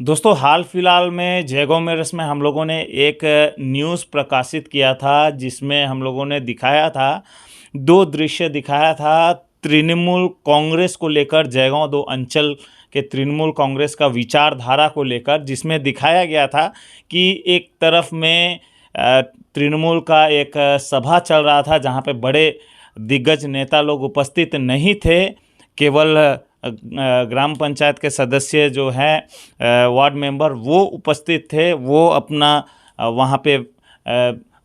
दोस्तों, हाल फिलहाल में जयगांव मेरठ में हम लोगों ने एक न्यूज़ प्रकाशित किया था, जिसमें हम लोगों ने दिखाया था, दो दृश्य दिखाया था तृणमूल कांग्रेस को लेकर। जयगांव 2 अंचल के तृणमूल कांग्रेस का विचारधारा को लेकर, जिसमें दिखाया गया था कि एक तरफ में तृणमूल का एक सभा चल रहा था, जहां पे बड़े दिग्गज नेता लोग उपस्थित नहीं थे। केवल ग्राम पंचायत के सदस्य जो हैं, वार्ड मेंबर, वो उपस्थित थे। वो अपना वहाँ पे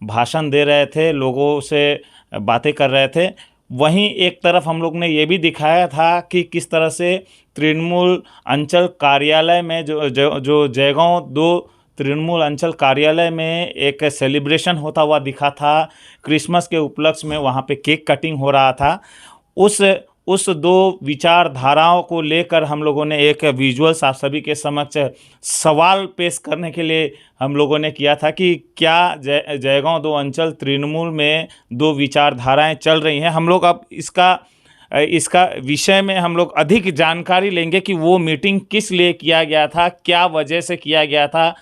भाषण दे रहे थे, लोगों से बातें कर रहे थे। वहीं एक तरफ हम लोग ने ये भी दिखाया था कि किस तरह से तृणमूल अंचल कार्यालय में जो जयगांव 2 तृणमूल अंचल कार्यालय में एक सेलिब्रेशन होता हुआ दिखा था। क्रिसमस के उपलक्ष्य में वहाँ पे केक कटिंग हो रहा था। उस 2 विचारधाराओं को लेकर हम लोगों ने एक विजुअल्स आप सभी के समक्ष सवाल पेश करने के लिए हम लोगों ने किया था कि क्या जयगांव 2 अंचल तृणमूल में 2 विचारधाराएं चल रही हैं। हम लोग अब इसका विषय में हम लोग अधिक जानकारी लेंगे कि वो मीटिंग किस लिए किया गया था, क्या वजह से किया गया था।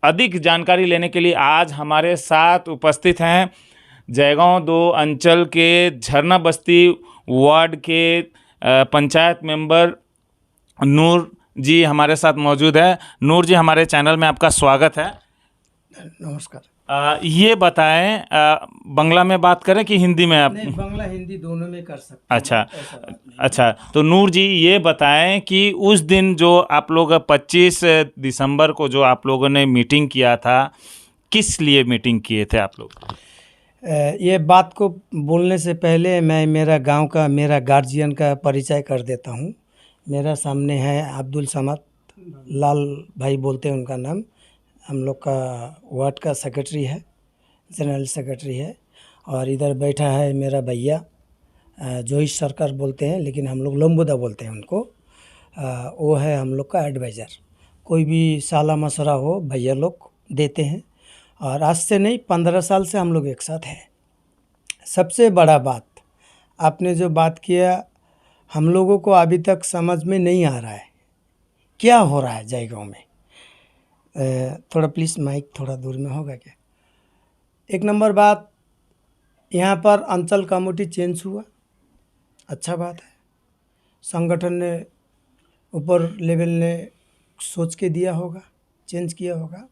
अधिक जानकारी लेने के लिए आज हमारे साथ उपस्थित हैं जयगांव 2 अंचल के झरना बस्ती वार्ड के पंचायत मेंबर नूर जी हमारे साथ मौजूद है। नूर जी, हमारे चैनल में आपका स्वागत है। नमस्कार। ये बताएं, बांग्ला में बात करें कि हिंदी में? आप नहीं, बांग्ला हिंदी दोनों में कर सकते हैं। अच्छा, ऐसा बात नहीं। अच्छा। तो नूर जी, ये बताएं कि उस दिन जो आप लोग 25 दिसंबर को जो आप लोगों ने मीटिंग किया था, किस लिए मीटिंग किए थे आप लोग? ये बात को बोलने से पहले मैं मेरा गांव का, मेरा गार्जियन का परिचय कर देता हूँ। मेरा सामने है अब्दुल समद लाल भाई, बोलते हैं उनका नाम। हम लोग का वार्ड का सेक्रेटरी है, जनरल सेक्रेटरी है। और इधर बैठा है मेरा भैया, जोहिश सरकार बोलते हैं, लेकिन हम लोग लम्बुदा बोलते हैं उनको। वो है हम लोग का एडवाइज़र। कोई भी साला मशवरा हो भैया लोग देते हैं। और आज से नहीं, 15 साल से हम लोग एक साथ हैं। सबसे बड़ा बात, आपने जो बात किया, हम लोगों को अभी तक समझ में नहीं आ रहा है क्या हो रहा है जयगांव में। थोड़ा प्लीज़ माइक थोड़ा दूर में होगा क्या? एक नंबर बात, यहाँ पर अंचल कमेटी चेंज हुआ, अच्छा बात है। संगठन ने, ऊपर लेवल ने सोच के दिया होगा, चेंज किया होगा,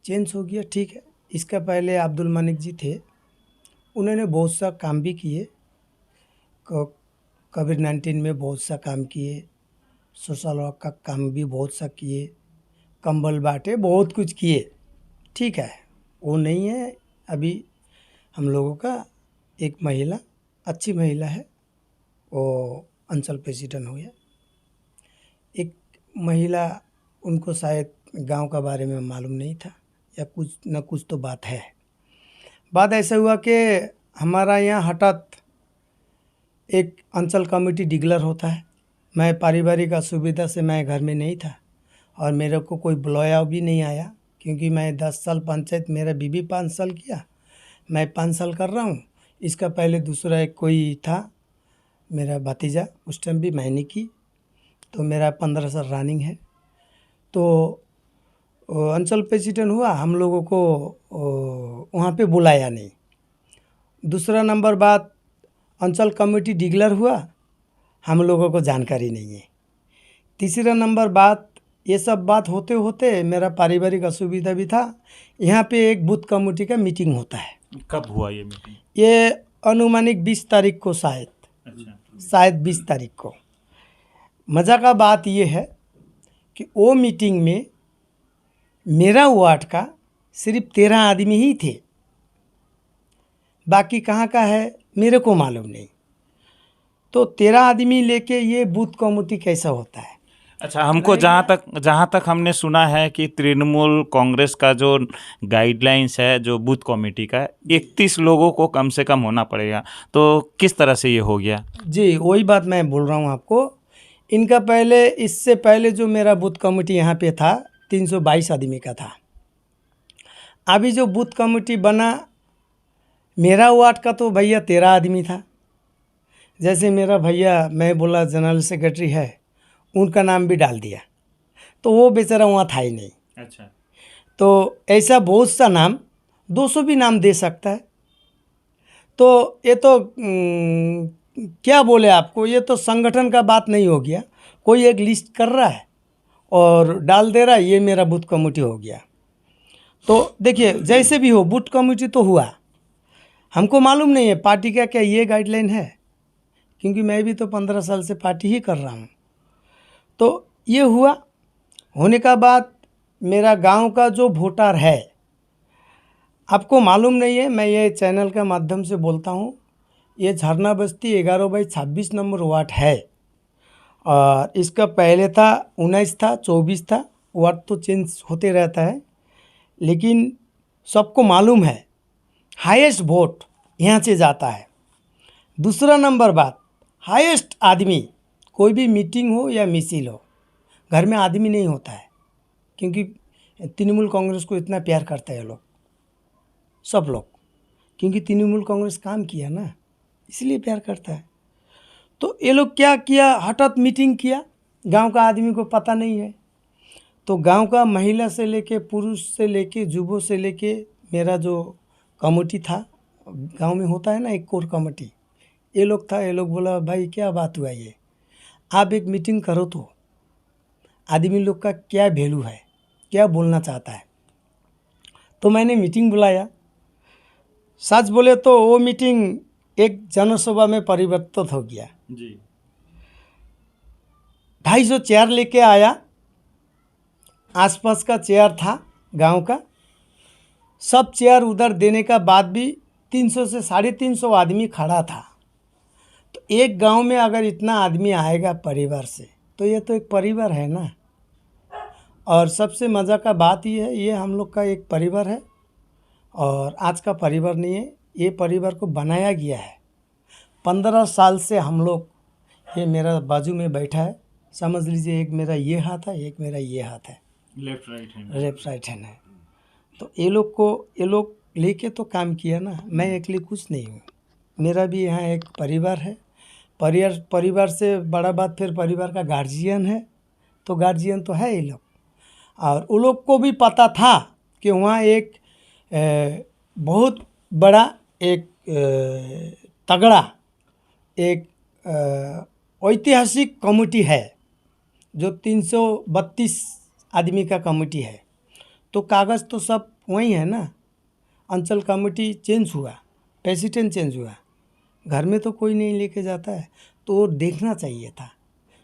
चेंज हो गया, ठीक है। इसका पहले अब्दुल मानिक जी थे, उन्होंने बहुत सा काम भी किए। कोविड-19 में बहुत सा काम किए, सोशल वर्क का काम भी बहुत सा किए, कंबल बांटे, बहुत कुछ किए, ठीक है। वो नहीं है अभी हम लोगों का। एक महिला, अच्छी महिला है, वो अंचल प्रेसिडेंट हुई है। एक महिला, उनको शायद गांव का बारे में मालूम नहीं था, या कुछ न कुछ तो बात है। बात ऐसा हुआ कि हमारा यहाँ हठात एक अंचल कमेटी डिक्लेयर होता है। मैं पारिवारिक असुविधा से मैं घर में नहीं था, और मेरे को कोई बुलाया भी नहीं आया, क्योंकि मैं 10 साल पंचायत, मेरा बीबी 5 साल किया, मैं 5 साल कर रहा हूँ। इसका पहले दूसरा एक कोई था, मेरा भतीजा, उस टाइम भी मैंने की, तो मेरा 15 साल रनिंग है। तो अंचल प्रेसिडेंट हुआ, हम लोगों को वहाँ पे बुलाया नहीं। दूसरा नंबर बात, अंचल कमेटी डिक्लेयर हुआ, हम लोगों को जानकारी नहीं है। तीसरा नंबर बात, ये सब बात होते होते मेरा पारिवारिक असुविधा भी था। यहाँ पे एक बूथ कमेटी का मीटिंग होता है। कब हुआ ये मीटिंग? ये अनुमानिक 20 तारीख को, शायद 20 तारीख को। मज़ा का बात ये है कि वो मीटिंग में मेरा वार्ड का सिर्फ 13 आदमी ही थे, बाकी कहाँ का है मेरे को मालूम नहीं। तो 13 आदमी लेके ये बूथ कमेटी कैसा होता है? अच्छा, हमको जहाँ तक हमने सुना है कि तृणमूल कांग्रेस का जो गाइडलाइंस है, जो बूथ कमेटी का, 31 लोगों को कम से कम होना पड़ेगा। तो किस तरह से ये हो गया? जी, वही बात मैं बोल रहा हूँ आपको। इनका पहले, इससे पहले जो मेरा बूथ कमेटी यहाँ पे था, 322 आदमी का था। अभी जो बूथ कमेटी बना मेरा वार्ड का, तो भैया 13 आदमी था। जैसे मेरा भैया, मैं बोला जनरल सेक्रेटरी है, उनका नाम भी डाल दिया। तो वो बेचारा वहाँ था ही नहीं। अच्छा। तो ऐसा बहुत सा नाम, 200 भी नाम दे सकता है। तो ये तो क्या बोले आपको, ये तो संगठन का बात नहीं हो गया। कोई एक लिस्ट कर रहा है और डाल दे रहा है, ये मेरा बूथ कमेटी हो गया। तो देखिए जैसे भी हो, बूथ कमेटी तो हुआ। हमको मालूम नहीं है पार्टी का क्या ये गाइडलाइन है, क्योंकि मैं भी तो 15 साल से पार्टी ही कर रहा हूँ। तो ये हुआ, होने का बाद मेरा गांव का जो वोटर है, आपको मालूम नहीं है, मैं ये चैनल के माध्यम से बोलता हूँ, ये झरना बस्ती 11/26 नंबर वार्ड है। और इसका पहले था 19 था, 24 था, वार्ड तो चेंज होते रहता है। लेकिन सबको मालूम है हाईएस्ट वोट यहाँ से जाता है। दूसरा नंबर बात, हाईएस्ट आदमी, कोई भी मीटिंग हो या मिছিল हो, घर में आदमी नहीं होता है, क्योंकि तृणमूल कांग्रेस को इतना प्यार करते हैं लोग, सब लोग, क्योंकि तृणमूल कांग्रेस काम किया ना, इसलिए प्यार करता है। तो ये लोग क्या किया, हठात मीटिंग किया, गांव का आदमी को पता नहीं है। तो गांव का महिला से लेके, पुरुष से लेके, युवक से लेके, मेरा जो कमेटी था, गांव में होता है ना एक कोर कमेटी, ये लोग था। ये लोग बोला भाई क्या बात हुआ, ये आप एक मीटिंग करो तो आदमी लोग का क्या वैल्यू है, क्या बोलना चाहता है। तो मैंने मीटिंग बुलाया। सच बोले तो वो मीटिंग एक जनसभा में परिवर्तित हो गया जी। 250 चेयर लेके आया, आसपास का चेयर था गांव का, सब चेयर उधर देने का बाद भी 300 से 350 आदमी खड़ा था। तो एक गांव में अगर इतना आदमी आएगा परिवार से, तो ये तो एक परिवार है ना। और सबसे मज़ा का बात ये है, ये हम लोग का एक परिवार है, और आज का परिवार नहीं है, ये परिवार को बनाया गया है। 15 साल से हम लोग, ये मेरा बाजू में बैठा है, समझ लीजिए एक मेरा ये हाथ है, एक मेरा ये हाथ है, left right hand. Left right hand है। तो ये लोग लेके तो काम किया ना, मैं अकेले कुछ नहीं हूँ। मेरा भी यहाँ एक परिवार है। परिवार से बड़ा बात फिर परिवार का गार्जियन है, तो गार्जियन तो है ये लोग। और उन लोग को भी पता था कि वहाँ एक बहुत बड़ा एक तगड़ा एक ऐतिहासिक कमेटी है, जो 332 आदमी का कमेटी है। तो कागज़ तो सब वही है ना। अंचल कमेटी चेंज हुआ, प्रेसिडेंट चेंज हुआ, घर में तो कोई नहीं लेके जाता है। तो वो देखना चाहिए था,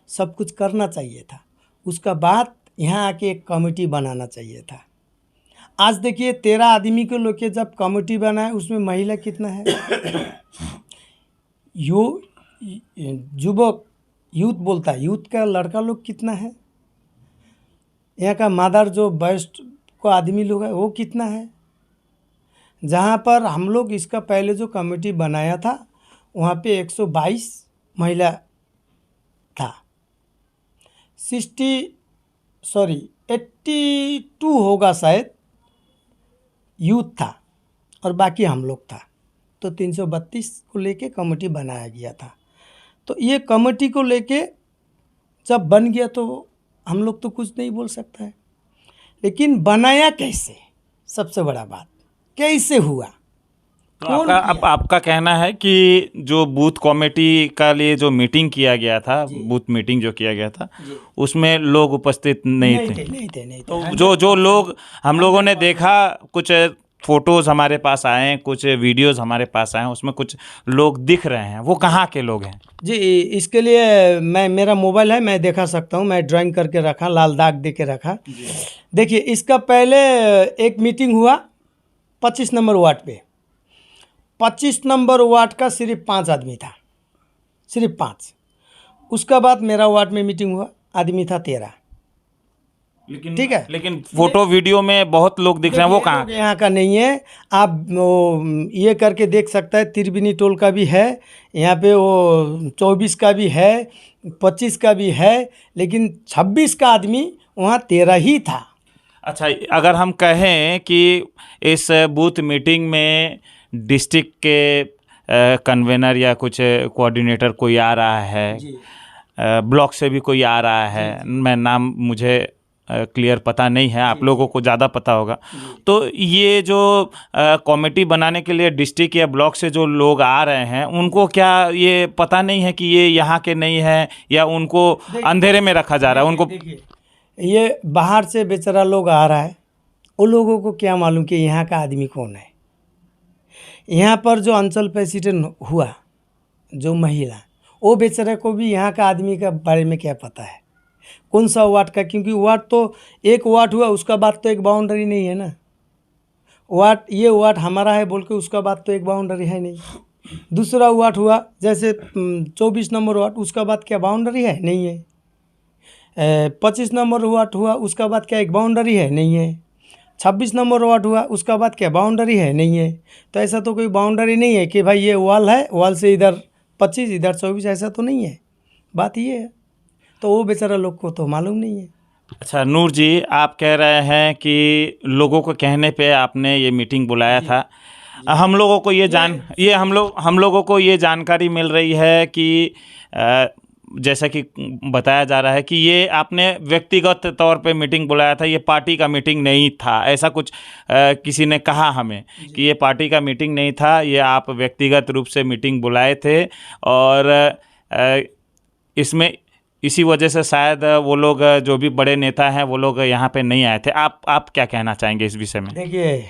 सब कुछ करना चाहिए था, उसका बाद यहाँ आके एक कमेटी बनाना चाहिए था। आज देखिए 13 आदमी को लेके जब कमेटी बनाए, उसमें महिला कितना है, युवक यूथ बोलता है, यूथ का लड़का लोग कितना है, यहाँ का मदर जो वयस्क को आदमी लोग है वो कितना है। जहाँ पर हम लोग इसका पहले जो कमेटी बनाया था, वहाँ पे 122 महिला था, 82 होगा शायद यूथ था, और बाकी हम लोग था। तो 332 को लेके कमेटी बनाया गया था। तो ये कमेटी को लेके जब बन गया, तो हम लोग तो कुछ नहीं बोल सकता है, लेकिन बनाया कैसे, सबसे बड़ा बात कैसे हुआ। तो आपका कहना है कि जो बूथ कमेटी का लिए जो मीटिंग किया गया था, बूथ मीटिंग जो किया गया था, उसमें लोग उपस्थित नहीं थे। नहीं थे। तो जो लोग हम लोगों ने देखा, कुछ फोटोज़ हमारे पास आए, कुछ वीडियोज़ हमारे पास आए, उसमें कुछ लोग दिख रहे हैं, वो कहाँ के लोग हैं? जी, इसके लिए मेरा मोबाइल है, मैं दिखा सकता हूँ, मैं ड्राइंग करके रखा, लाल दाग दे के रखा। देखिए इसका पहले एक मीटिंग हुआ 25 नंबर वार्ड पे। 25 नंबर वार्ड का सिर्फ 5 आदमी था, सिर्फ 5। उसका बाद मेरा वार्ड में मीटिंग हुआ, आदमी था 13। ठीक है, लेकिन फोटो वीडियो में बहुत लोग दिख रहे हैं, वो कहाँ? यहाँ का नहीं है। आप ये करके देख सकता है, त्रिवेणी टोल का भी है यहाँ पे, वो 24 का भी है, 25 का भी है, लेकिन 26 का आदमी वहाँ 13 ही था। अच्छा, अगर हम कहें कि इस बूथ मीटिंग में डिस्ट्रिक्ट के कन्वेनर या कुछ कोऑर्डिनेटर कोई आ रहा है, ब्लॉक से भी कोई आ रहा है, मैं नाम मुझे क्लियर पता नहीं है, आप लोगों को ज़्यादा पता होगा। तो ये जो कमेटी बनाने के लिए डिस्ट्रिक्ट या ब्लॉक से जो लोग आ रहे हैं, उनको क्या ये पता नहीं है कि ये यहाँ के नहीं है, या उनको अंधेरे में रखा जा रहा है? उनको देखिए, ये बाहर से बेचारा लोग आ रहा है, उन लोगों को क्या मालूम कि यहाँ का आदमी कौन है। यहाँ पर जो अंचल प्रेसिडेंट हुआ, जो महिला, वो बेचारे को भी यहाँ का आदमी के बारे में क्या पता है, कौन सा वार्ड का, क्योंकि वार्ड तो एक वार्ड हुआ, उसका बाद तो एक बाउंड्री नहीं है ना। वार्ड, ये वार्ड हमारा है बोल के उसका बाद तो एक बाउंड्री है नहीं। दूसरा वार्ड हुआ जैसे 24 नंबर वार्ड, उसका बाद क्या बाउंड्री है? नहीं है। 25 नंबर वार्ड हुआ, उसका बाद क्या एक बाउंड्री है? नहीं है। 26 नंबर वार्ड हुआ, उसका बाद क्या बाउंड्री है? नहीं है। तो ऐसा तो कोई बाउंड्री नहीं है कि भाई ये वॉल है, वॉल से इधर 25 इधर 24, ऐसा तो नहीं है। बात ये है, तो वो बेचारा लोग को तो मालूम नहीं है। अच्छा नूर जी, आप कह रहे हैं कि लोगों को कहने पे आपने ये मीटिंग बुलाया था। हम लोगों को ये हम लोगों को ये जानकारी मिल रही है कि जैसा कि बताया जा रहा है कि ये आपने व्यक्तिगत तौर पे मीटिंग बुलाया था, ये पार्टी का मीटिंग नहीं था, ऐसा कुछ किसी ने कहा हमें कि ये पार्टी का मीटिंग नहीं था, ये आप व्यक्तिगत रूप से मीटिंग बुलाए थे, और इसमें इसी वजह से शायद वो लोग जो भी बड़े नेता हैं वो लोग यहाँ पे नहीं आए थे। आप क्या कहना चाहेंगे इस विषय में? देखिए,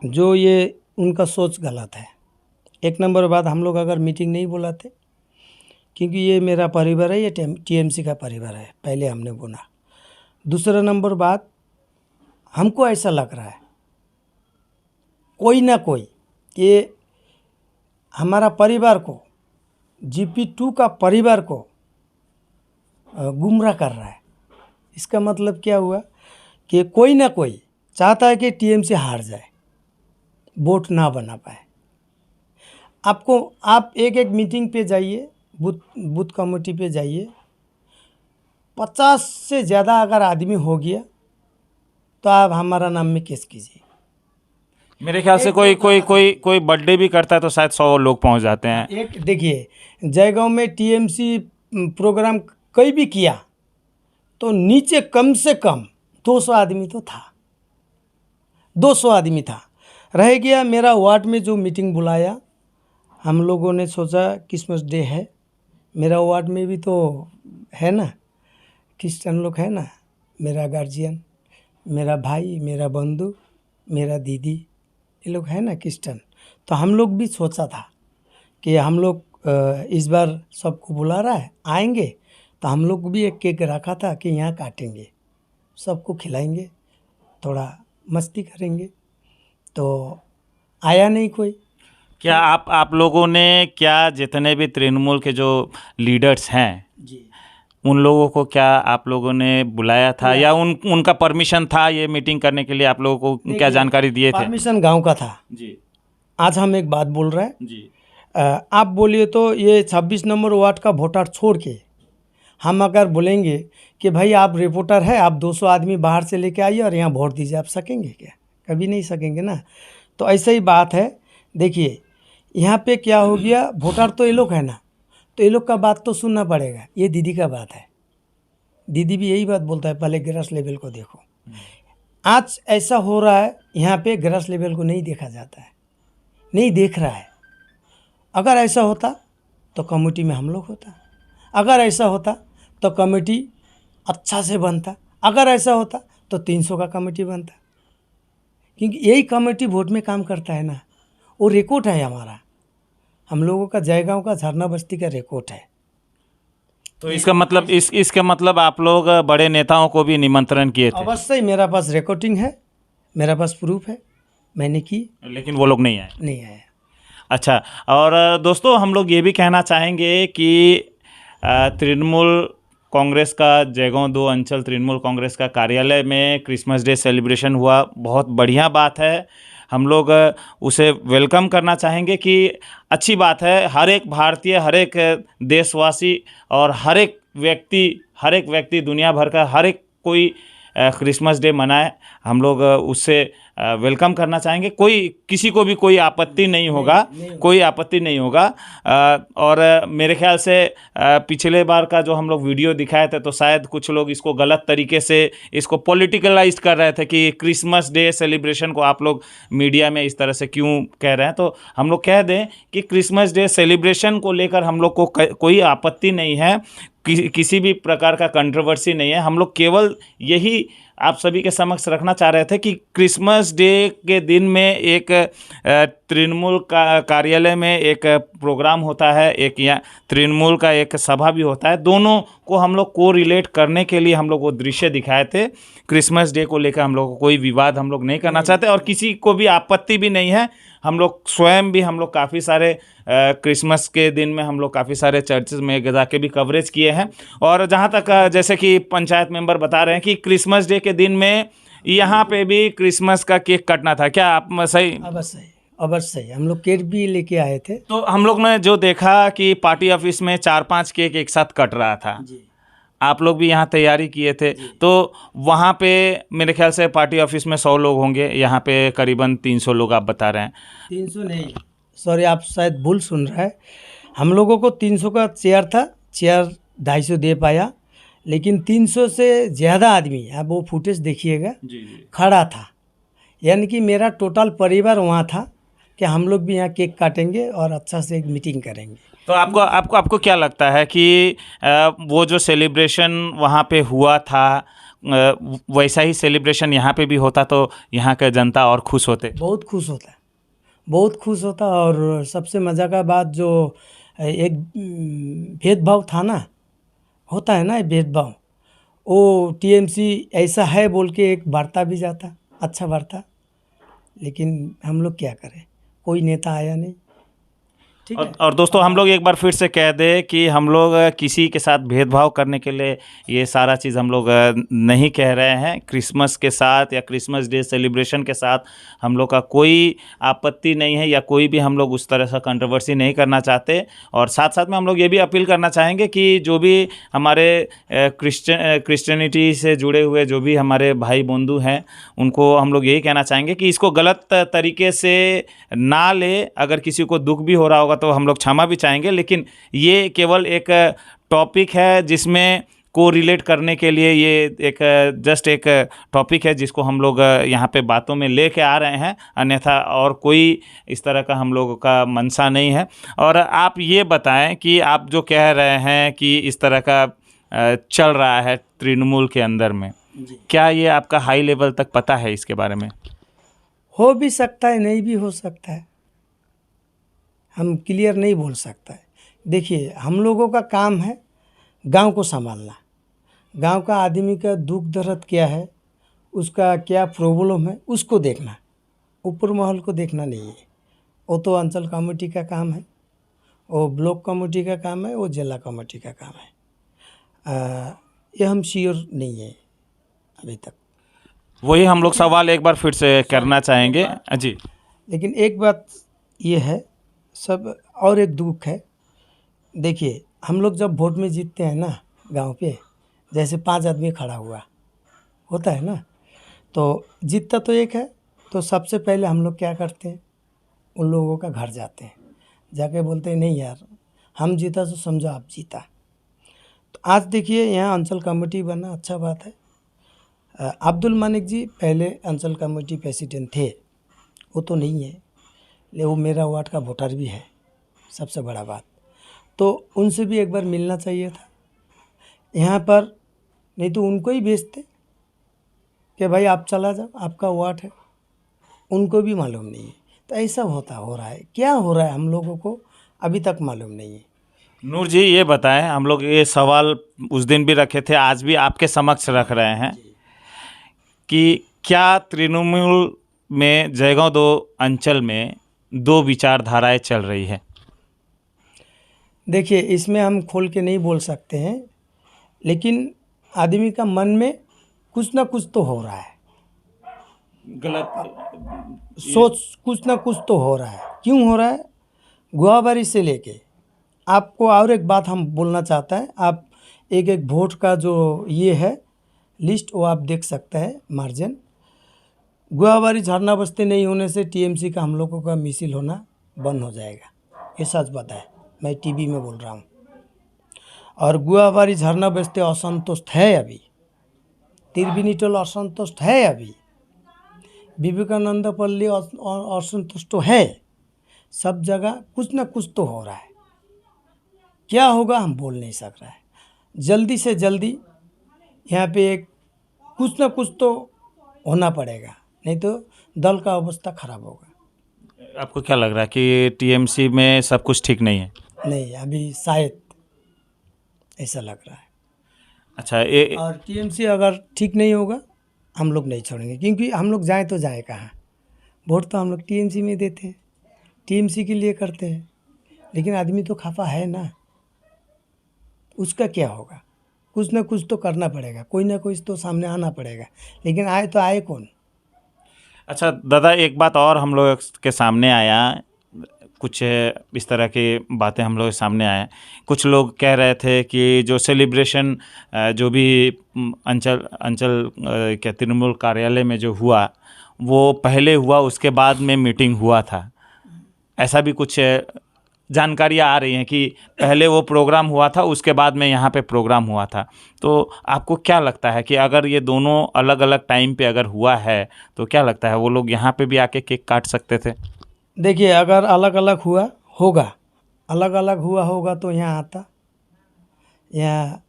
जो ये उनका सोच गलत है। एक नंबर बात, हम लोग अगर मीटिंग नहीं बुलाते, क्योंकि ये मेरा परिवार है, ये टीएमसी का परिवार है, पहले हमने बोला। दूसरा नंबर बात, हमको ऐसा लग रहा है कोई ना कोई ये हमारा परिवार को, GP2 का परिवार को गुमराह कर रहा है। इसका मतलब क्या हुआ कि कोई ना कोई चाहता है कि टीएमसी हार जाए, वोट ना बना पाए। आप एक एक मीटिंग पे जाइए, बूथ कमेटी पे जाइए, 50 से ज़्यादा अगर आदमी हो गया तो आप हमारा नाम में केस कीजिए। मेरे ख्याल से कोई बर्थडे भी करता है तो शायद 100 लोग पहुंच जाते हैं। एक देखिए, जयगांव में टीएमसी प्रोग्राम कहीं भी किया तो नीचे कम से कम 200 आदमी तो था, 200 आदमी था। रह गया मेरा वार्ड में जो मीटिंग बुलाया, हम लोगों ने सोचा क्रिसमस डे है, मेरा वार्ड में भी तो है ना, क्रिश्चियन लोग है ना, मेरा गार्जियन, मेरा भाई, मेरा बंधु, मेरा दीदी, ये लोग है ना क्रिश्चियन। तो हम लोग भी सोचा था कि हम लोग इस बार सबको बुला रहा है, आएंगे, तो हम लोग भी एक केक रखा था कि यहाँ काटेंगे, सबको खिलाएंगे, थोड़ा मस्ती करेंगे। तो आया नहीं कोई। क्या आप लोगों ने क्या जितने भी तृणमूल के जो लीडर्स हैं जी, उन लोगों को क्या आप लोगों ने बुलाया था, या उनका परमिशन था ये मीटिंग करने के लिए? आप लोगों को क्या जानकारी दिए थे? परमिशन गांव का था जी आज हम एक बात बोल रहे हैं, जी आप बोलिए तो ये 26 नंबर वार्ड का वोटर छोड़ के हम अगर बोलेंगे कि भाई आप रिपोर्टर है, आप 200 आदमी बाहर से लेके आइए और यहाँ वोट दीजिए, आप सकेंगे क्या? कभी नहीं सकेंगे ना। तो ऐसा ही बात है। देखिए, यहाँ पे क्या हो गया, वोटर तो ये लोग है ना, तो ये लोग का बात तो सुनना पड़ेगा। ये दीदी का बात है, दीदी भी यही बात बोलता है, पहले ग्रास लेवल को देखो। आज ऐसा हो रहा है, यहाँ पे ग्रास लेवल को नहीं देखा जाता है, नहीं देख रहा है। अगर ऐसा होता तो कमेटी में हम लोग होता, अगर ऐसा होता तो कमेटी अच्छा से बनता, अगर ऐसा होता तो 300 का कमेटी बनता, क्योंकि यही कमेटी वोट में काम करता है ना। वो रिकॉर्ड है हमारा, हम लोगों का जयगांव का झरना बस्ती का रिकॉर्ड है। तो इसका मतलब इसका मतलब आप लोग बड़े नेताओं को भी निमंत्रण किए थे? अवश्य ही, मेरा पास रिकॉर्डिंग है, मेरा पास प्रूफ है, मैंने की, लेकिन वो लोग नहीं आए? नहीं आया। अच्छा, और दोस्तों हम लोग ये भी कहना चाहेंगे कि तृणमूल कांग्रेस का जयगांव 2 अंचल तृणमूल कांग्रेस का कार्यालय में क्रिसमस डे सेलिब्रेशन हुआ, बहुत बढ़िया बात है। हम लोग उसे वेलकम करना चाहेंगे कि अच्छी बात है। हर एक भारतीय, हर एक देशवासी और हर एक व्यक्ति दुनिया भर का हर एक कोई क्रिसमस डे मनाए, हम लोग उससे वेलकम करना चाहेंगे। कोई किसी को भी कोई आपत्ति नहीं होगा, कोई आपत्ति नहीं होगा। और मेरे ख्याल से पिछले बार का जो हम लोग वीडियो दिखाए थे तो शायद कुछ लोग इसको गलत तरीके से इसको पॉलिटिकलाइज कर रहे थे कि क्रिसमस डे सेलिब्रेशन को आप लोग मीडिया में इस तरह से क्यों कह रहे हैं। तो हम लोग कह दें कि क्रिसमस डे सेलिब्रेशन को लेकर हम लोग को कोई आपत्ति नहीं है, किसी भी प्रकार का कंट्रोवर्सी नहीं है। हम लोग केवल यही आप सभी के समक्ष रखना चाह रहे थे कि क्रिसमस डे के दिन में एक तृणमूल का कार्यालय में एक प्रोग्राम होता है, एक या तृणमूल का एक सभा भी होता है, दोनों को हम लोग को रिलेट करने के लिए हम लोग वो दृश्य दिखाए थे। क्रिसमस डे को लेकर हम लोग को कोई विवाद हम लोग नहीं करना चाहते और किसी को भी आपत्ति भी नहीं है। हम लोग स्वयं भी हम लोग काफ़ी सारे क्रिसमस के दिन में हम लोग काफ़ी सारे चर्चेज में जाके भी कवरेज किए हैं। और जहाँ तक जैसे कि पंचायत मेंबर बता रहे हैं कि क्रिसमस डे के दिन में यहाँ पे भी क्रिसमस का केक कटना था, क्या आप सही? अवश्य हम लोग केक भी लेके आए थे। तो हम लोग ने जो देखा कि पार्टी ऑफिस में 4-5 केक एक साथ कट रहा था जी। आप लोग भी यहाँ तैयारी किए थे, तो वहाँ पे मेरे ख्याल से पार्टी ऑफिस में 100 लोग होंगे, यहाँ पे करीबन 300 लोग आप बता रहे हैं। 300 नहीं, सॉरी आप शायद भूल सुन रहे हैं। हम लोगों को 300 का चेयर था, चेयर 250 दे पाया, लेकिन 300 से ज़्यादा आदमी, आप वो फुटेज देखिएगा, खड़ा था। यानी कि मेरा टोटल परिवार वहाँ था कि हम लोग भी यहाँ केक काटेंगे और अच्छा से एक मीटिंग करेंगे। तो आपको क्या लगता है कि वो जो सेलिब्रेशन वहाँ पे हुआ था वैसा ही सेलिब्रेशन यहाँ पे भी होता तो यहाँ का जनता और खुश होते? बहुत खुश होता, बहुत खुश होता। और सबसे मज़ा का बात जो एक भेदभाव था ना, होता है ना भेदभाव, वो टीएमसी ऐसा है बोल के एक वार्ता भी जाता, अच्छा वार्ता, लेकिन हम लोग क्या करें, कोई नेता आया नहीं। और दोस्तों हम लोग एक बार फिर से कह दें कि हम लोग किसी के साथ भेदभाव करने के लिए ये सारा चीज़ हम लोग नहीं कह रहे हैं। क्रिसमस के साथ या क्रिसमस डे सेलिब्रेशन के साथ हम लोग का कोई आपत्ति नहीं है या कोई भी हम लोग उस तरह से कंट्रोवर्सी नहीं करना चाहते। और साथ साथ में हम लोग ये भी अपील करना चाहेंगे कि जो भी हमारे क्रिश्चियनिटी से जुड़े हुए जो भी हमारे भाई बंधु हैं उनको हम लोग यही कहना चाहेंगे कि इसको गलत तरीके से ना ले। अगर किसी को दुख भी हो रहा होगा तो हम लोग क्षमा भी चाहेंगे, लेकिन ये केवल एक टॉपिक है जिसमें को रिलेट करने के लिए ये एक जस्ट एक टॉपिक है जिसको हम लोग यहाँ पे बातों में लेके आ रहे हैं, अन्यथा और कोई इस तरह का हम लोगों का मंशा नहीं है। और आप ये बताएं कि आप जो कह रहे हैं कि इस तरह का चल रहा है तृणमूल के अंदर में, क्या ये आपका हाई लेवल तक पता है इसके बारे में? हो भी सकता है, नहीं भी हो सकता है, हम क्लियर नहीं बोल सकता है। देखिए हम लोगों का काम है गांव को संभालना, गांव का आदमी का दुख दर्द क्या है, उसका क्या प्रॉब्लम है, उसको देखना, ऊपर महल को देखना नहीं है। वो तो अंचल कमेटी का काम है, वो ब्लॉक कमेटी का काम है, वो जिला कमेटी का काम है। ये हम श्योर नहीं है अभी तक। वही हम लोग सवाल एक बार फिर से करना चाहेंगे जी। लेकिन एक बात ये है सब, और एक दुख है। देखिए हम लोग जब वोट में जीतते हैं ना गांव पे, जैसे 5 आदमी खड़ा हुआ होता है ना, तो जीतता तो एक है, तो सबसे पहले हम लोग क्या करते हैं, उन लोगों का घर जाते हैं, जाके बोलते हैं नहीं यार हम जीता तो समझो आप जीता। तो आज देखिए यहाँ अंचल कमेटी बना, अच्छा बात है। अब्दुल मानिक जी पहले अंचल कमेटी प्रेसिडेंट थे, वो तो नहीं है, लेकिन वो मेरा वार्ड का वोटर भी है, सबसे बड़ा बात। तो उनसे भी एक बार मिलना चाहिए था यहाँ पर, नहीं तो उनको ही भेजते कि भाई आप चला जाओ, आपका वार्ड है, उनको भी मालूम नहीं है। तो ऐसा हो रहा है, क्या हो रहा है हम लोगों को अभी तक मालूम नहीं है। नूर जी ये बताएं, हम लोग ये सवाल उस दिन भी रखे थे, आज भी आपके समक्ष रख रहे हैं कि क्या तृणमूल में जयगांव 2 अंचल में 2 विचारधाराएं चल रही है? देखिए इसमें हम खोल के नहीं बोल सकते हैं, लेकिन आदमी का मन में कुछ ना कुछ तो हो रहा है, गलत सोच कुछ ना कुछ तो हो रहा है। क्यों हो रहा है? गुआबारी से लेके आपको और एक बात हम बोलना चाहता है, आप एक एक वोट का जो ये है लिस्ट वो आप देख सकते हैं, मार्जिन गुआबारी झरना बस्ती नहीं होने से टीएमसी का हम लोगों का मिसिल होना बंद हो जाएगा, ये सच बात है, मैं टीवी में बोल रहा हूँ। और गुआबारी झरना बस्ती असंतुष्ट है अभी, तिरबिनीटोल असंतुष्ट है अभी, विवेकानंद पल्ली असंतुष्ट तो है। सब जगह कुछ ना कुछ तो हो रहा है, क्या होगा हम बोल नहीं सक रहा है। जल्दी से जल्दी यहाँ पे एक कुछ ना कुछ तो होना पड़ेगा, नहीं तो दल का अवस्था खराब होगा। आपको क्या लग रहा है कि टीएमसी में सब कुछ ठीक नहीं है? नहीं, अभी शायद ऐसा लग रहा है। अच्छा, ये और टीएमसी अगर ठीक नहीं होगा हम लोग नहीं छोड़ेंगे, क्योंकि हम लोग जाएँ तो जाएँ कहाँ, वोट तो हम लोग टीएमसी में देते हैं, टीएमसी के लिए करते हैं। लेकिन आदमी तो खफा है ना, उसका क्या होगा, कुछ ना कुछ तो करना पड़ेगा, कोई ना कोई तो सामने आना पड़ेगा, लेकिन आए तो आए कौन। अच्छा दादा, एक बात और हम लोग के सामने आया, कुछ इस तरह की बातें हम लोग के सामने आए। कुछ लोग कह रहे थे कि जो सेलिब्रेशन जो भी अंचल अंचल क्या तृणमूल कार्यालय में जो हुआ वो पहले हुआ, उसके बाद में मीटिंग हुआ था, ऐसा भी कुछ जानकारियाँ आ रही हैं कि पहले वो प्रोग्राम हुआ था, उसके बाद में यहाँ पे प्रोग्राम हुआ था। तो आपको क्या लगता है कि अगर ये दोनों अलग अलग टाइम पे अगर हुआ है तो क्या लगता है वो लोग यहाँ पे भी आके केक काट सकते थे? देखिए, अगर अलग अलग हुआ होगा, अलग अलग हुआ होगा तो यहाँ आता, यहाँ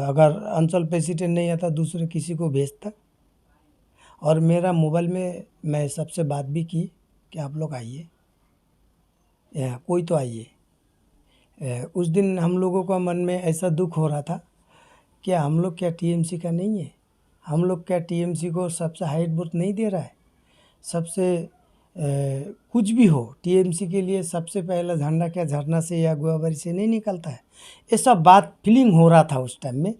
अगर अंचल प्रेसिडेंट नहीं आता दूसरे किसी को भेजता। और मेरा मोबाइल में मैं सबसे बात भी की कि आप लोग आइए, यहाँ कोई तो आइए। उस दिन हम लोगों का मन में ऐसा दुख हो रहा था कि हम लोग क्या टीएमसी का नहीं है, हम लोग क्या टीएमसी को सबसे हाइट वोट नहीं दे रहा है, सबसे कुछ भी हो टीएमसी के लिए सबसे पहला झंडा क्या झरना से या गुआबारी से नहीं निकलता है। ये सब बात फीलिंग हो रहा था उस टाइम में,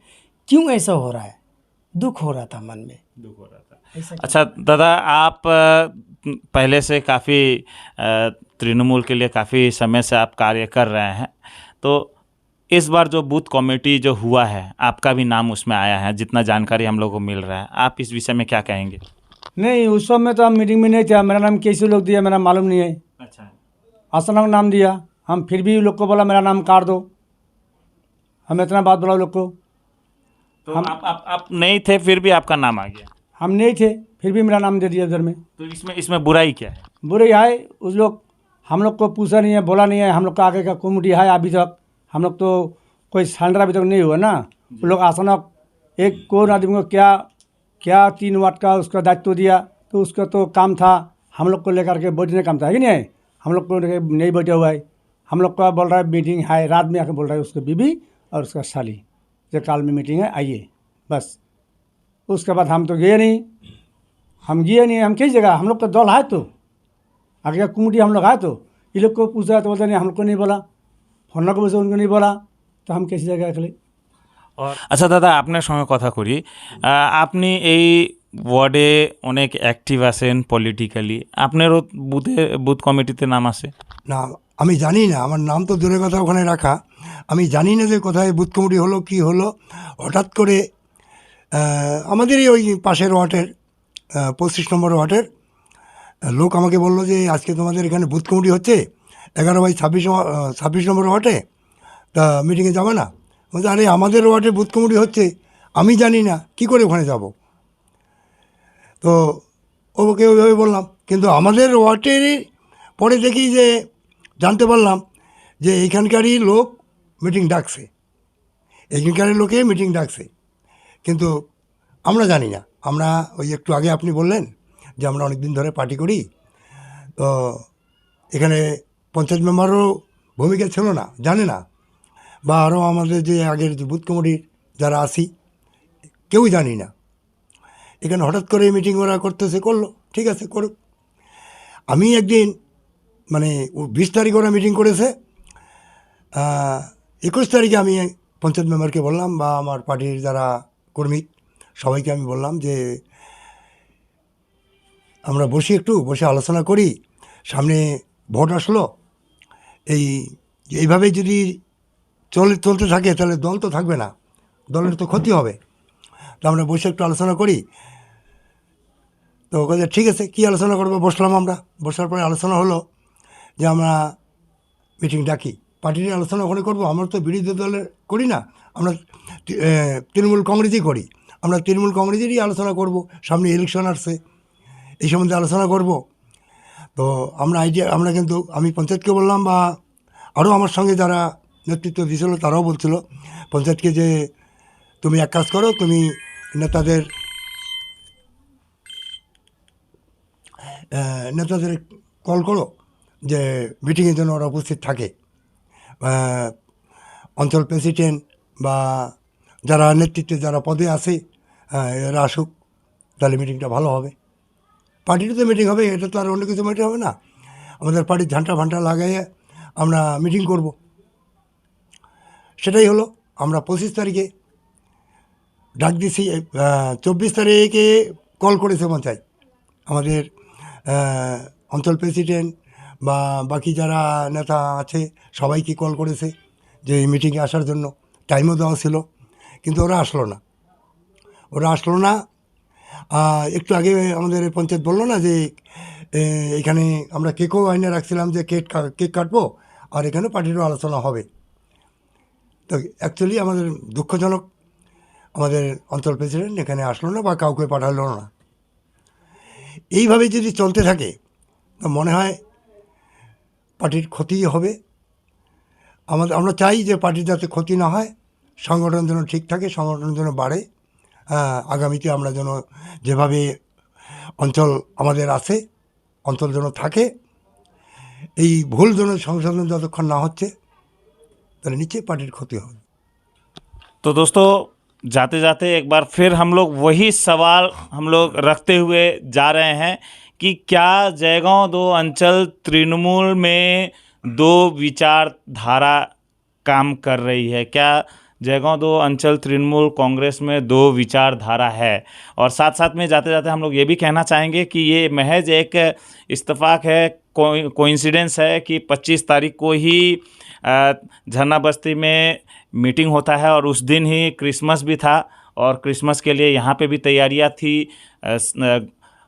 क्यों ऐसा हो रहा है, दुख हो रहा था मन में, दुख हो रहा था। ऐसा अच्छा दादा, आप पहले से काफ़ी तृणमूल के लिए काफ़ी समय से आप कार्य कर रहे हैं, तो इस बार जो बूथ कमेटी जो हुआ है आपका भी नाम उसमें आया है, जितना जानकारी हम लोग को मिल रहा है, आप इस विषय में क्या कहेंगे? नहीं, उस समय तो हम मीटिंग में नहीं थे, मेरा नाम कैसे लोग दिया मेरा मालूम नहीं है। अच्छा, अचानक नाम दिया, हम फिर भी लोग को बोला मेरा नाम काट दो, हम इतना बात बोला लोग को। तो आप नहीं थे फिर भी आपका नाम आ गया? हम नहीं थे फिर भी मेरा नाम दे दिया उधर में। तो इसमें बुराई क्या है? बुरे आए उस लोग, हम लोग को पूछा नहीं है, बोला नहीं है, हम लोग का आगे का कमेटी है अभी तक, हम लोग तो कोई सरेंडर अभी तक नहीं हुआ ना। वो लोग अचानक एक कौन आदमी को क्या क्या 3 वार्ड का उसका दायित्व दिया, तो उसका तो काम था हम लोग को लेकर के बैठने काम था, है कि नहीं है, हम लोग को नहीं बैठा हुआ है। हम लोग का बोल रहा है मीटिंग है, रात में आके बोल रहा है उसका बीबी और उसका साली जो काल में मीटिंग है आइए, बस। उसके बाद हम तो गए नहीं, हम किस जगह, हम लोग का दल है तो आगे का कमेटी हम लोग है, तो ये लोग को पूछा तो बोलते नहीं हम लोग को नहीं बोला, फोन को बोलते उनको नहीं बोला, तो हम कैसी जगह अकेले। और अच्छा दादा, আপনার সঙ্গে কথা করি, আপনি এই ওয়ার্ডে অনেক অ্যাক্টিভ আছেন পলিটিক্যালি, আপনারও বুথ কমিটিতে নাম আছে? না, আমি জানি না, আমার নাম তো দূরের কথা ওখানে রাখা, আমি জানি না যে কোথায় বুথ কমিটি হলো কি হলো। হঠাৎ করে আমাদেরই ওই পাশের ওয়ার্ডের 25 নম্বর ওয়ার্ডের লোক আমাকে বললো যে আজকে তোমাদের এখানে বুথ কমিটি হচ্ছে 11/26 নম্বর ওয়ার্ডে, তা মিটিংয়ে যাবে না? বলছে আরে আমাদের ওয়ার্ডে বুথ কমিটি হচ্ছে, আমি জানি না কি করে ওখানে যাব। তো ওকে ওইভাবে বললাম, কিন্তু আমাদের ওয়ার্ডের পরে দেখি যে জানতে পারলাম যে এইখানকারই লোক মিটিং ডাকছে, এইখানকারই লোকে মিটিং ডাকছে, কিন্তু আমরা জানি না। আমরা ওই একটু আগে আপনি বললেন যে আমরা অনেক দিন ধরে পার্টি করি, তো এখানে পঞ্চায়েত মেম্বারও ভূমিকা ছিল না, জানে না, বা আরও আমাদের যে আগের যে বুথ কমিটির যারা আসি কেউই জানি না। এখানে হঠাৎ করে মিটিং ওরা করতেছে, করলো, ঠিক আছে করুক। আমি একদিন মানে 20 তারিখ ওরা মিটিং করেছে, 21 তারিখে আমি পঞ্চায়েত মেম্বারকে বললাম বা আমার পার্টির যারা কর্মী সবাইকে আমি বললাম যে আমরা বসে আলোচনা করি, সামনে ভোট আসলো, এইভাবে যদি চলতে থাকে তাহলে দল তো থাকবে না, দলের তো ক্ষতি হবে, তো আমরা বসে একটু আলোচনা করি। তো বলছে ঠিক আছে, কী আলোচনা করবো। বসলাম আমরা, বসার পরে আলোচনা হলো যে আমরা মিটিং ডাকি, পার্টির আলোচনা ওখানে করবো। আমরা তো বিরোধী দলের করি না, আমরা তৃণমূল কংগ্রেসই করি। আমরা তৃণমূল কংগ্রেসেরই আলোচনা করব, সামনে ইলেকশন আসছে, এই সম্বন্ধে আলোচনা করব। তো আমরা কিন্তু আমি পঞ্চায়েতকে বললাম, বা আরও আমার সঙ্গে যারা নেতৃত্ব দিয়েছিল তারাও বলছিল পঞ্চায়েতকে যে তুমি এক কাজ করো, তুমি নেতাদের কল করো যে মিটিংয়ের জন্য ওরা উপস্থিত থাকে, অঞ্চল প্রেসিডেন্ট বা যারা নেতৃত্বে যারা পদে আছে এরা আসুক, তাহলে মিটিংটা ভালো হবে। পার্টিরও তো মিটিং হবে, এটা তো আর অন্য কিছু মিটিং হবে না। আমাদের পার্টির ঝান্টা ফান্টা লাগাইয়ে আমরা মিটিং করব। সেটাই হলো। আমরা 25 তারিখে ডাক দিছি, 24 তারিখে কল করেছে পঞ্চায়েত, আমাদের অঞ্চল প্রেসিডেন্ট বা বাকি যারা নেতা আছে সবাইকে কল করেছে যে এই মিটিংয়ে আসার জন্য। টাইমও দেওয়া ছিল, কিন্তু ওরা আসলো না। একটু আগে আমাদের পঞ্চায়েত বললো না যে এখানে আমরা কেকও আইনে রাখছিলাম যে কেক কাটবো, আর এখানে পার্টিরও আলোচনা হবে। তো অ্যাকচুয়ালি আমাদের দুঃখজনক, আমাদের অঞ্চল প্রেসিডেন্ট এখানে আসলো না বা কাউকে পাঠালো না। এইভাবে যদি চলতে থাকে তো মনে হয় পার্টির ক্ষতি হবে। আমরা চাই যে পার্টির যাতে ক্ষতি না হয়, সংগঠন যেন ঠিক থাকে, সংগঠন যেন বাড়ে। আগামীতে আমরা যেন যেভাবে অঞ্চল আমাদের আছে, অঞ্চল যেন থাকে, এই ভুল যেন সংশোধন যতক্ষণ না হচ্ছে তাহলে নিশ্চয়ই पार्टी क्षति होगी। तो दोस्तों जाते जाते एक बार फिर हम लोग वही सवाल हम लोग रखते हुए जा रहे हैं कि क्या जयगांव 2 अंचल तृणमूल में 2 विचारधारा काम कर रही है? क्या जयगांव 2 अंचल तृणमूल कांग्रेस में 2 विचारधारा है? और साथ साथ में जाते जाते हम लोग ये भी कहना चाहेंगे कि ये महज एक इत्तेफाक है, कोइंसिडेंस है कि 25 तारीख को ही झरना बस्ती में मीटिंग होता है और उस दिन ही क्रिसमस भी था, और क्रिसमस के लिए यहाँ पे भी तैयारियाँ थी।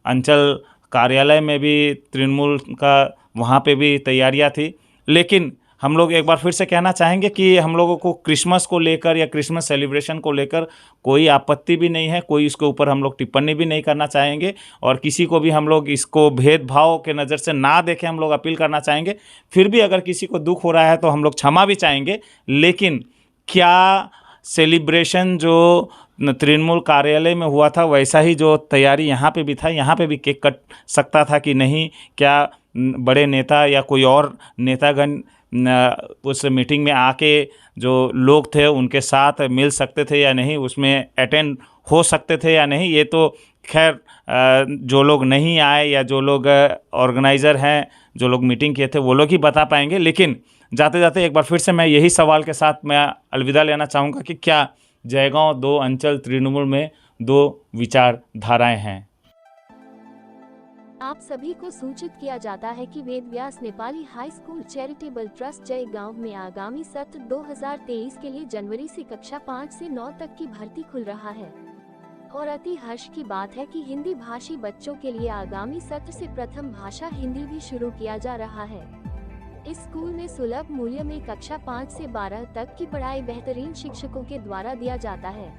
अंचल कार्यालय में भी तृणमूल का वहाँ पे भी तैयारियाँ थी। लेकिन हम लोग एक बार फिर से कहना चाहेंगे कि हम लोगों को क्रिसमस को लेकर या क्रिसमस सेलिब्रेशन को लेकर कोई आपत्ति भी नहीं है, कोई इसके ऊपर हम लोग टिप्पणी भी नहीं करना चाहेंगे, और किसी को भी हम लोग इसको भेदभाव के नज़र से ना देखें, हम लोग अपील करना चाहेंगे। फिर भी अगर किसी को दुख हो रहा है तो हम लोग क्षमा भी चाहेंगे। लेकिन क्या सेलिब्रेशन जो तृणमूल कार्यालय में हुआ था वैसा ही जो तैयारी यहाँ पे भी था, यहाँ पे भी केक कट सकता था कि नहीं? क्या बड़े नेता या कोई और नेतागण उस मीटिंग में आके जो लोग थे उनके साथ मिल सकते थे या नहीं, उसमें अटेंड हो सकते थे या नहीं? ये तो खैर जो लोग नहीं आए या जो लोग ऑर्गेनाइज़र हैं, जो लोग मीटिंग किए थे, वो लोग ही बता पाएंगे। लेकिन जाते जाते एक बार फिर से मैं यही सवाल के साथ मैं अलविदा लेना चाहूँगा कि क्या जयगांव 2 अंचल तृणमूल में 2 विचारधाराएं हैं? आप सभी को सूचित किया जाता है कि Ved Vyas Nepali high school charitable trust Jaigaon में आगामी सत्र 2023 के लिए जनवरी से कक्षा 5 से 9 तक की भर्ती खुल रहा है। और अति हर्ष की बात है कि हिंदी भाषी बच्चों के लिए आगामी सत्र से प्रथम भाषा हिंदी भी शुरू किया जा रहा है। इस स्कूल में सुलभ मूल्य में कक्षा 5 से 12 तक की पढ़ाई बेहतरीन शिक्षकों के द्वारा दिया जाता है।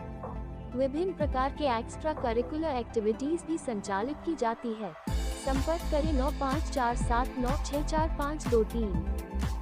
विभिन्न प्रकार के एक्स्ट्रा करिकुलर एक्टिविटीज भी संचालित की जाती है। संपर्क करें 9547964523।